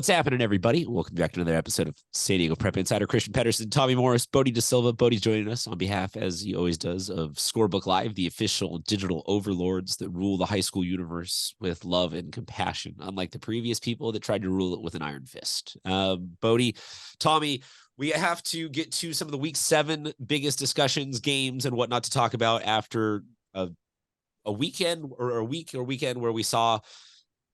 What's happening, everybody? Welcome back to another episode of San Diego Prep Insider. Christian Pedersen, Tommy Morris, Bodie DeSilva. Bodie's joining us on behalf, as he always does, of Scorebook Live, the official digital overlords that rule the high school universe with love and compassion, unlike the previous people that tried to rule it with an iron fist. Bodie, Tommy, we have to get to some of the week 7 biggest discussions, games, and whatnot to talk about after a weekend or a weekend where we saw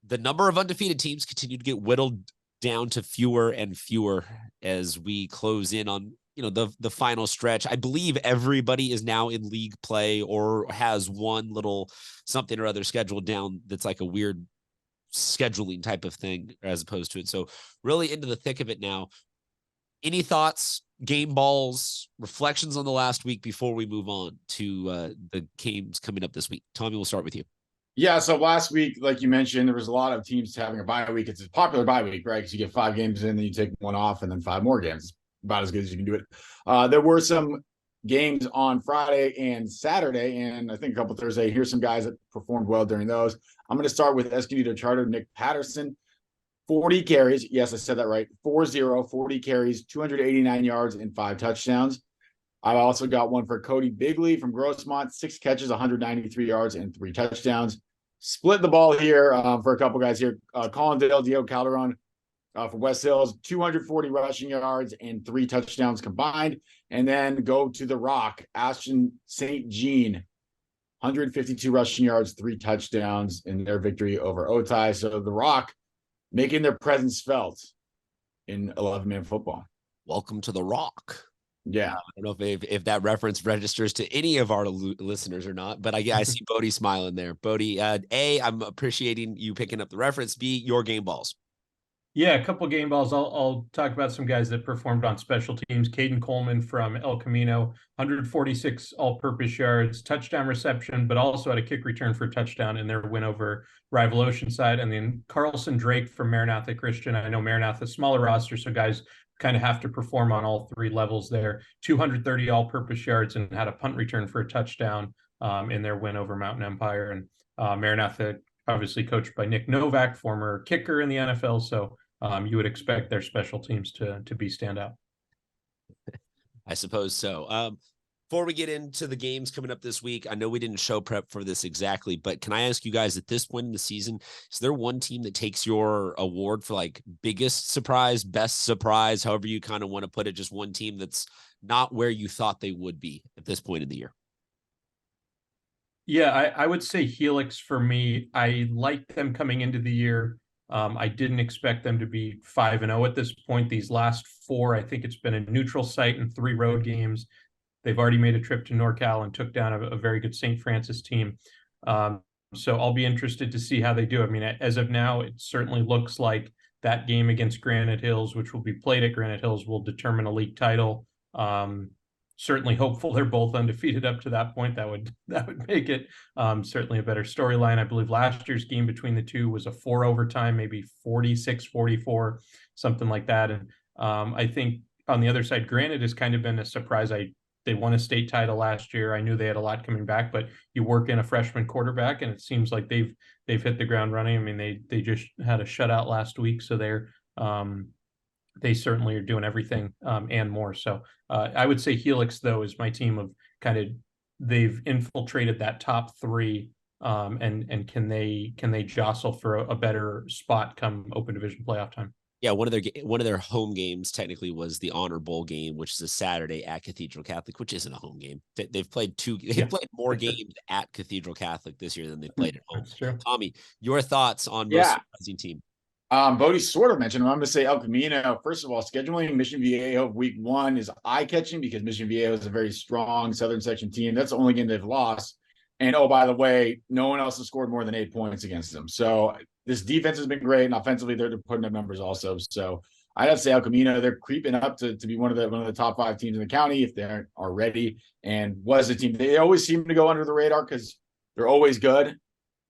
the number of undefeated teams continue to get whittled down to fewer and fewer as we close in on, the final stretch. I believe everybody is now in league play or has one little something or other scheduled down that's like a weird scheduling type of thing as opposed to it. So really into the thick of it now. Any thoughts, game balls, reflections on the last week before we move on to the games coming up this week? Tommy, we'll start with you. Yeah, so last week, like you mentioned, there was a lot of teams having a bye week. It's a popular bye week, right? Because you get 5 games in, then you take one off, and then 5 more games. It's about as good as you can do it. There were some games on Friday and Saturday, and I think a couple Thursday. Here's some guys that performed well during those. I'm going to start with Escondido Charter, Nick Pedersen. 40 carries. Yes, I said that right. 40 carries, 289 yards, and 5 touchdowns. I've also got one for Cody Bigley from Grossmont, 6 catches, 193 yards, and 3 touchdowns. Split the ball here for a couple guys here. Colin Diego Calderon for West Hills, 240 rushing yards and 3 touchdowns combined. And then go to the Rock, Ashton St. Jean, 152 rushing yards, 3 touchdowns in their victory over Otay. So the Rock making their presence felt in 11-man football. Welcome to the Rock. Yeah. I don't know if that reference registers to any of our listeners or not, but I see Bodie smiling there. Bodie, A, I'm appreciating you picking up the reference. B, your game balls. Yeah, a couple game balls. I'll talk about some guys that performed on special teams. Caden Coleman from El Camino, 146 all-purpose yards, touchdown reception, but also had a kick return for a touchdown in their win over rival Oceanside. And then Carlson Drake from Maranatha Christian. I know Maranatha, smaller roster, so guys kind of have to perform on all 3 levels there. 230 all-purpose yards and had a punt return for a touchdown in their win over Mountain Empire. And Maranatha, obviously coached by Nick Novak, former kicker in the NFL. So you would expect their special teams to be standout. I suppose so. Before we get into the games coming up this week, I know we didn't show prep for this exactly, but can I ask you guys at this point in the season, is there one team that takes your award for like biggest surprise, best surprise, however you kind of want to put it, just one team that's not where you thought they would be at this point in the year? Yeah, I would say Helix for me. I liked them coming into the year. I didn't expect them to be 5-0 at this point. These last 4, I think it's been a neutral site and 3 road games. They've already made a trip to NorCal and took down a very good St. Francis team. So I'll be interested to see how they do. I mean, as of now, it certainly looks like that game against Granite Hills, which will be played at Granite Hills, will determine a league title. Certainly hopeful they're both undefeated up to that point. That would make it certainly a better storyline. I believe last year's game between the two was a 4 overtime, maybe 46-44, something like that. And I think on the other side, Granite has kind of been a surprise. They won a state title last year. I knew they had a lot coming back, but you work in a freshman quarterback, and it seems like they've hit the ground running. I mean, they just had a shutout last week, so they certainly are doing everything and more. So I would say Helix, though, is my team of kind of they've infiltrated that top 3, and can they jostle for a better spot come Open Division playoff time? Yeah, one of their home games technically was the Honor Bowl game, which is a Saturday at Cathedral Catholic, which isn't a home game. They've played played more games at Cathedral Catholic this year than they played at home. That's true. Tommy, your thoughts on most surprising team? Bodie sort of mentioned him. I'm going to say El Camino. First of all, scheduling Mission Viejo week 1 is eye-catching because Mission Viejo is a very strong Southern Section team. That's the only game they've lost. And, oh, by the way, no one else has scored more than 8 points against them. So this defense has been great, and offensively they're putting up numbers also. So I'd have to say El Camino, they're creeping up to be one of the top 5 teams in the county if they aren't already. And was a team. They always seem to go under the radar because they're always good.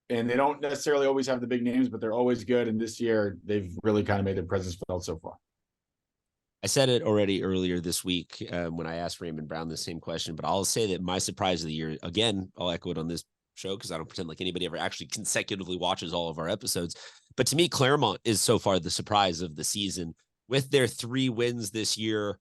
And they don't necessarily always have the big names, but they're always good. And this year, they've really kind of made their presence felt so far. I said it already earlier this week when I asked Raymond Brown the same question, but I'll say that my surprise of the year, again, I'll echo it on this show because I don't pretend like anybody ever actually consecutively watches all of our episodes. But to me, Claremont is so far the surprise of the season with their 3 wins this year.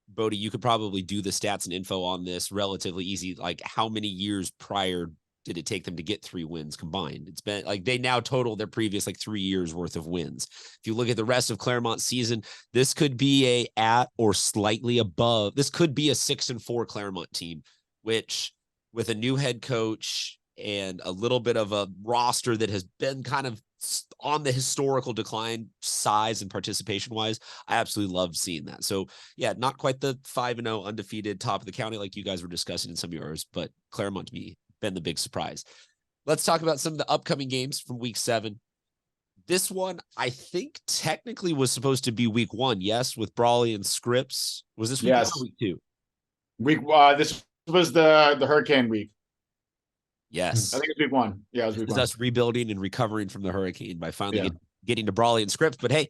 Bodie, you could probably do the stats and info on this relatively easy. Like, how many years prior did it take them to get 3 wins combined? It's been like they now total their previous 3 years worth of wins. If you look at the rest of Claremont's season, this could be a at or slightly above. This could be a 6-4 Claremont team, which with a new head coach and a little bit of a roster that has been kind of on the historical decline size and participation wise, I absolutely love seeing that. So yeah, not quite the 5-0 undefeated top of the county like you guys were discussing in some of yours, but Claremont to me been the big surprise. Let's talk about some of the upcoming games from week 7. This one, I think technically was supposed to be week 1. Yes. With Brawley and Scripps. Was this week 1 or week 2? This was the hurricane week. Yes. I think it's week 1. Yeah, it was week 1. Us rebuilding and recovering from the hurricane by finally getting to Brawley and Scripps. But hey,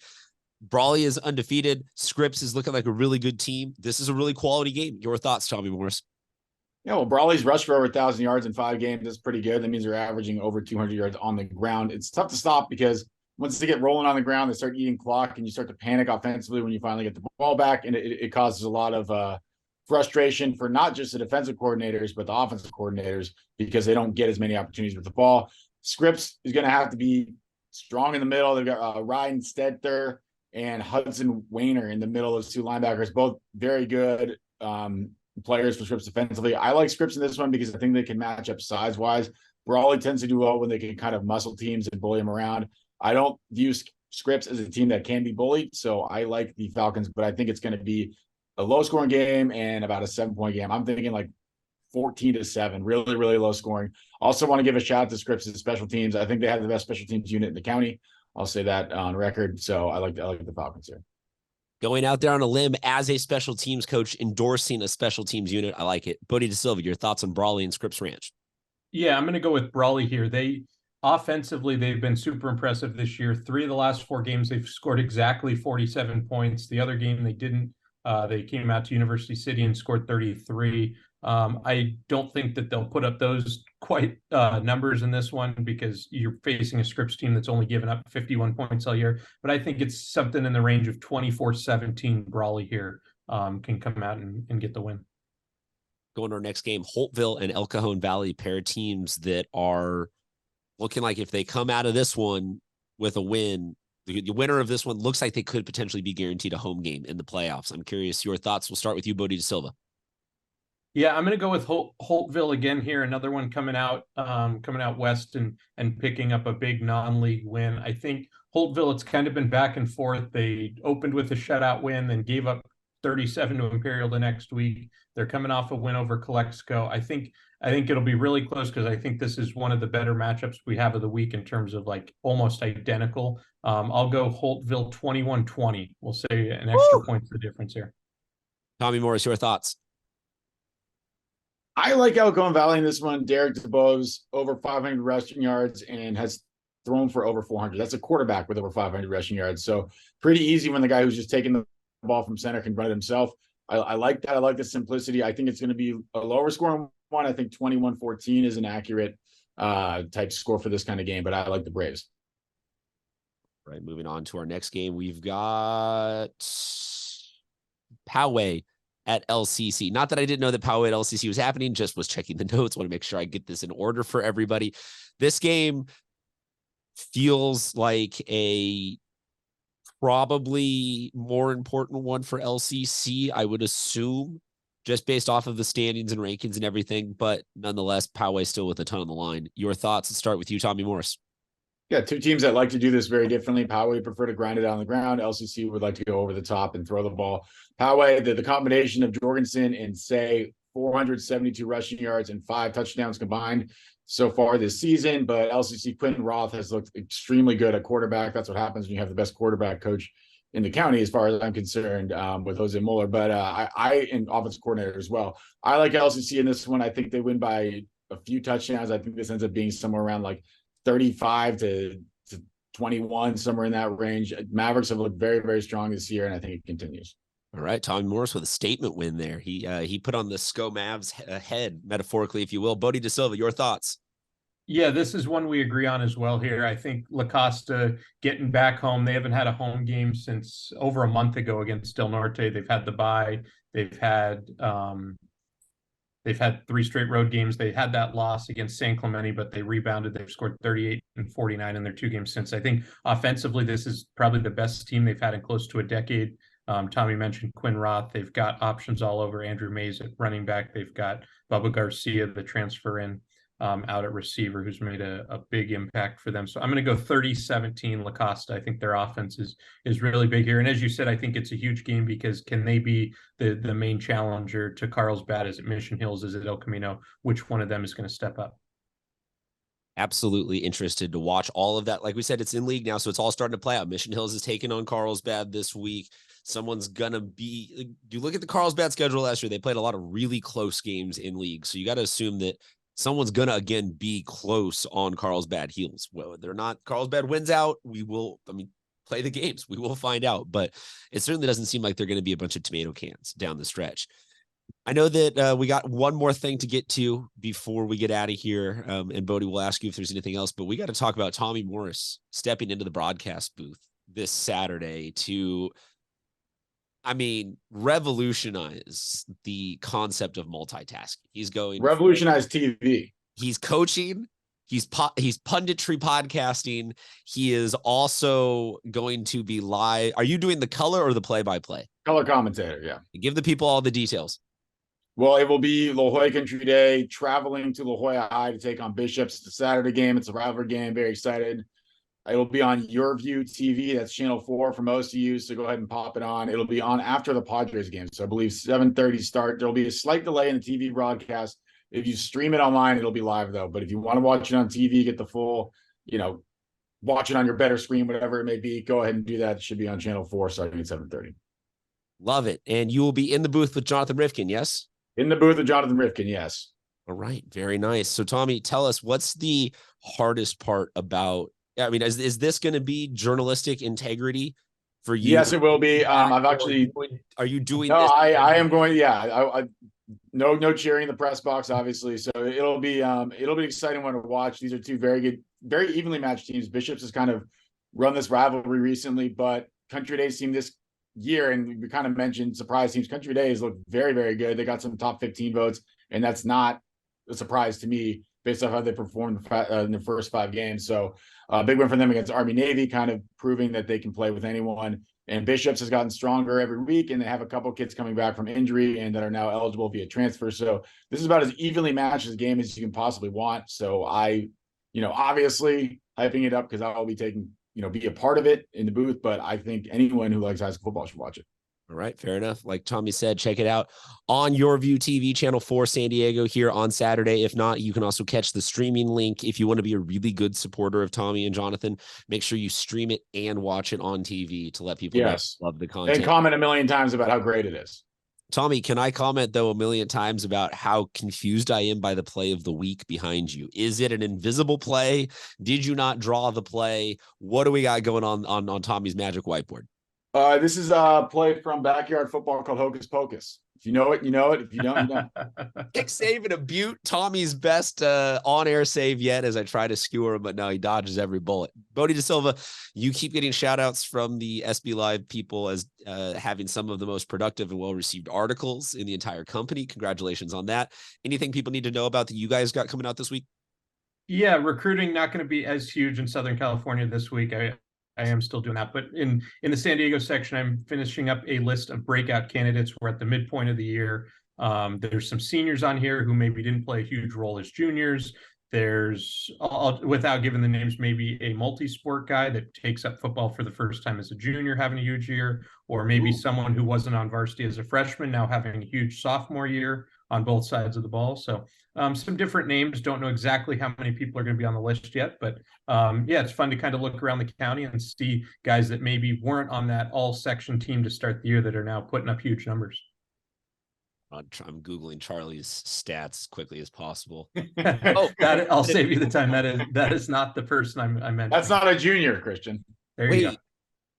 Brawley is undefeated. Scripps is looking like a really good team. This is a really quality game. Your thoughts, Tommy Morris? Yeah, well, Brawley's rushed for over 1,000 yards in 5 games. That's pretty good. That means they're averaging over 200 yards on the ground. It's tough to stop because once they get rolling on the ground, they start eating clock and you start to panic offensively when you finally get the ball back. And it causes a lot of frustration for not just the defensive coordinators, but the offensive coordinators because they don't get as many opportunities with the ball. Scripps is going to have to be strong in the middle. They've got Ryan Stedther and Hudson Wayner in the middle of those 2 linebackers, both very good players for Scripps defensively. I like Scripps in this one because I think they can match up size-wise. Brawley tends to do well when they can kind of muscle teams and bully them around. I don't view Scripps as a team that can be bullied, so I like the Falcons, but I think it's going to be a low-scoring game and about a 7-point game. I'm thinking 14-7, really, really low scoring. Also want to give a shout out to Scripps' special teams. I think they have the best special teams unit in the county. I'll say that on record. So I like the Falcons here. Going out there on a limb as a special teams coach, endorsing a special teams unit. I like it. Bodie DeSilva, your thoughts on Brawley and Scripps Ranch? Yeah, I'm going to go with Brawley here. Offensively, they've been super impressive this year. 3 of the last 4 games, they've scored exactly 47 points. The other game, they didn't. They came out to University City and scored 33. I don't think that they'll put up those quite numbers in this one because you're facing a Scripps team that's only given up 51 points all year. But I think it's something in the range of 24-17. Brawley here can come out and get the win. Going to our next game, Holtville and El Cajon Valley, pair of teams that are looking like if they come out of this one with a win, the winner of this one looks like they could potentially be guaranteed a home game in the playoffs. I'm curious your thoughts. We'll start with you, Bodie DeSilva. Yeah, I'm going to go with Holtville again here. Another one coming out west and picking up a big non-league win. I think Holtville, it's kind of been back and forth. They opened with a shutout win, then gave up 37 to Imperial the next week. They're coming off a win over Calexico. I think it'll be really close because I think this is one of the better matchups we have of the week in terms of almost identical. I'll go Holtville 21-20. We'll say an extra point's the difference here. Tommy Morris, your thoughts? I like El Cajon Valley in this one. Derek DeBose over 500 rushing yards and has thrown for over 400. That's a quarterback with over 500 rushing yards. So pretty easy when the guy who's just taking the ball from center can run it himself. I like that. I like the simplicity. I think it's going to be a lower scoring one. I think 21-14 is an accurate type score for this kind of game, but I like the Braves. Right, moving on to our next game, we've got Poway at LCC. Not that I didn't know that Poway at LCC was happening, just was checking the notes. Want to make sure I get this in order for everybody. This game feels like a probably more important one for LCC, I would assume, just based off of the standings and rankings and everything. But nonetheless, Poway still with a ton on the line. Your thoughts? Let's start with you, Tommy Morris. Yeah, 2 teams that like to do this very differently. Poway prefer to grind it on the ground. LCC would like to go over the top and throw the ball. Poway, the combination of Jorgensen and Say, 472 rushing yards and 5 touchdowns combined so far this season. But LCC Quentin Roth has looked extremely good at quarterback. That's what happens when you have the best quarterback coach in the county, as far as I'm concerned, with Jose Mueller. But I and offensive coordinator as well. I like LCC in this one. I think they win by a few touchdowns. I think this ends up being somewhere around 35 to 21, somewhere in that range. Mavericks have looked very, very strong this year, and I think it continues. All right, Tommy Morris with a statement win there. He put on the SCO Mavs head, metaphorically, if you will. Bodie DeSilva, your thoughts? Yeah, this is one we agree on as well here. I think La Costa getting back home. They haven't had a home game since over a month ago against Del Norte. They've had the bye. They've had 3 straight road games. They had that loss against San Clemente, but they rebounded. They've scored 38 and 49 in their 2 games since. I think offensively, this is probably the best team they've had in close to a decade. Tommy mentioned Quinn Roth. They've got options all over. Andrew Mays at running back. They've got Bubba Garcia, the transfer in out at receiver, who's made a big impact for them. So I'm going to go 30-17 La Costa. I think their offense is really big here. And as you said, I think it's a huge game because can they be the main challenger to Carlsbad? Is it Mission Hills? Is it El Camino? Which one of them is going to step up? Absolutely interested to watch all of that. Like we said, it's in league now, so it's all starting to play out. Mission Hills is taking on Carlsbad this week. Someone's gonna be, you look at the Carlsbad schedule last year, they played a lot of really close games in league. So you got to assume that someone's gonna again be close on Carlsbad heels. Well, they're not, Carlsbad wins out. We will, play the games. We will find out, but it certainly doesn't seem like they're going to be a bunch of tomato cans down the stretch. I know that we got one more thing to get to before we get out of here. And Bodie will ask you if there's anything else, but we got to talk about Tommy Morris stepping into the broadcast booth this Saturday to, revolutionize the concept of multitasking. He's going revolutionize TV. He's coaching. He's punditry podcasting. He is also going to be live. Are you doing the color or the play-by-play? Color commentator, yeah. Give the people all the details. Well, it will be La Jolla Country Day, traveling to La Jolla High to take on Bishops. It's a Saturday game. It's a rivalry game. Very excited. It will be on Your View TV. That's channel 4 for most of you. So go ahead and pop it on. It'll be on after the Padres game. So I believe 7:30 start. There'll be a slight delay in the TV broadcast. If you stream it online, it'll be live though. But if you want to watch it on TV, get the full, watch it on your better screen, whatever it may be, go ahead and do that. It should be on channel 4 starting at 7:30. Love it. And you will be in the booth with Jonathan Rifkin, yes? In the booth with Jonathan Rifkin, yes. All right. Very nice. So Tommy, tell us, what's the hardest part about, is this going to be journalistic integrity for you? Yes, it will be. I've actually. Are you doing no, this? I am going. Yeah. No cheering in the press box, obviously. So it'll be an exciting one to watch. These are 2 very good, very evenly matched teams. Bishops has kind of run this rivalry recently, but Country Day's team this year, and we kind of mentioned surprise teams. Country Days look very, very good. They got some top 15 votes, and that's not a surprise to me based off how they performed in the first 5 games. So big win for them against Army Navy, kind of proving that they can play with anyone. And Bishops has gotten stronger every week, and they have a couple kids coming back from injury and that are now eligible via transfer. So this is about as evenly matched a game as you can possibly want. So I, obviously hyping it up because I'll be taking, be a part of it in the booth, but I think anyone who likes high school football should watch it. All right, fair enough. Like Tommy said, check it out on Your View TV, channel 4 San Diego here on Saturday. If not, you can also catch the streaming link. If you want to be a really good supporter of Tommy and Jonathan, make sure you stream it and watch it on TV to let people love the content. And comment a million times about how great it is. Tommy, can I comment, though, a million times about how confused I am by the play of the week behind you? Is it an invisible play? Did you not draw the play? What do we got going on Tommy's magic whiteboard? This is a play from backyard football called Hocus Pocus. If you know it, you know it. If you don't, you don't. Kick save and a butte. Tommy's best on-air save yet as I try to skewer him, but no, he dodges every bullet. Bodie DeSilva, you keep getting shout-outs from the SBLive people as having some of the most productive and well-received articles in the entire company. Congratulations on that. Anything people need to know about that you guys got coming out this week? Yeah, recruiting not going to be as huge in Southern California this week. I am still doing that, but in the San Diego section, I'm finishing up a list of breakout candidates. We're at the midpoint of the year. There's some seniors on here who maybe didn't play a huge role as juniors. There's, without giving the names, maybe a multi-sport guy that takes up football for the first time as a junior, having a huge year, or maybe someone who wasn't on varsity as a freshman, now having a huge sophomore year on both sides of the ball. So some different names. Don't know exactly how many people are going to be on the list yet, but yeah, it's fun to kind of look around the county and see guys that maybe weren't on that all-section team to start the year that are now putting up huge numbers. I'm Googling Charlie's stats as quickly as possible. I'll save you the time. That is not the person I meant. That's not a junior, Christian. There you go.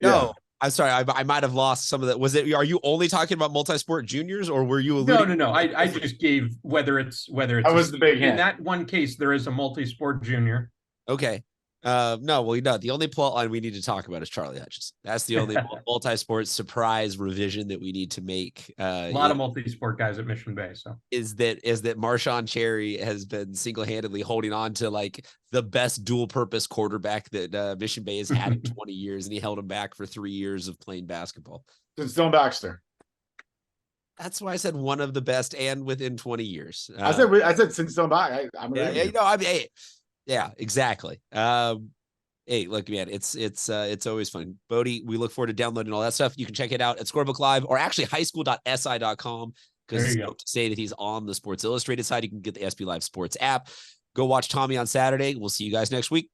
No, I'm sorry, I might have lost some of that. Are you only talking about multi-sport juniors, or were you alluding? No. I just gave whether it's That was the big hint. In that one case, there is a multi-sport junior. Okay. No, well, no, the only plot line we need to talk about is Charlie Hutchison. That's the only multi-sport surprise revision that we need to make. A lot of multi-sport guys at Mission Bay. So is that Marshawn Cherry has been single-handedly holding on to like the best dual-purpose quarterback that Mission Bay has had in 20 years, and he held him back for 3 years of playing basketball. It's Stone Baxter. That's why I said one of the best, and within 20 years. I said since Stone Baxter. Yeah, exactly. Hey, look, man, it's always fun. Bodie, we look forward to downloading all that stuff. You can check it out at Scorebook Live or actually highschool.si.com, because to say that he's on the Sports Illustrated side. You can get the SBLive Sports app. Go watch Tommy on Saturday. We'll see you guys next week.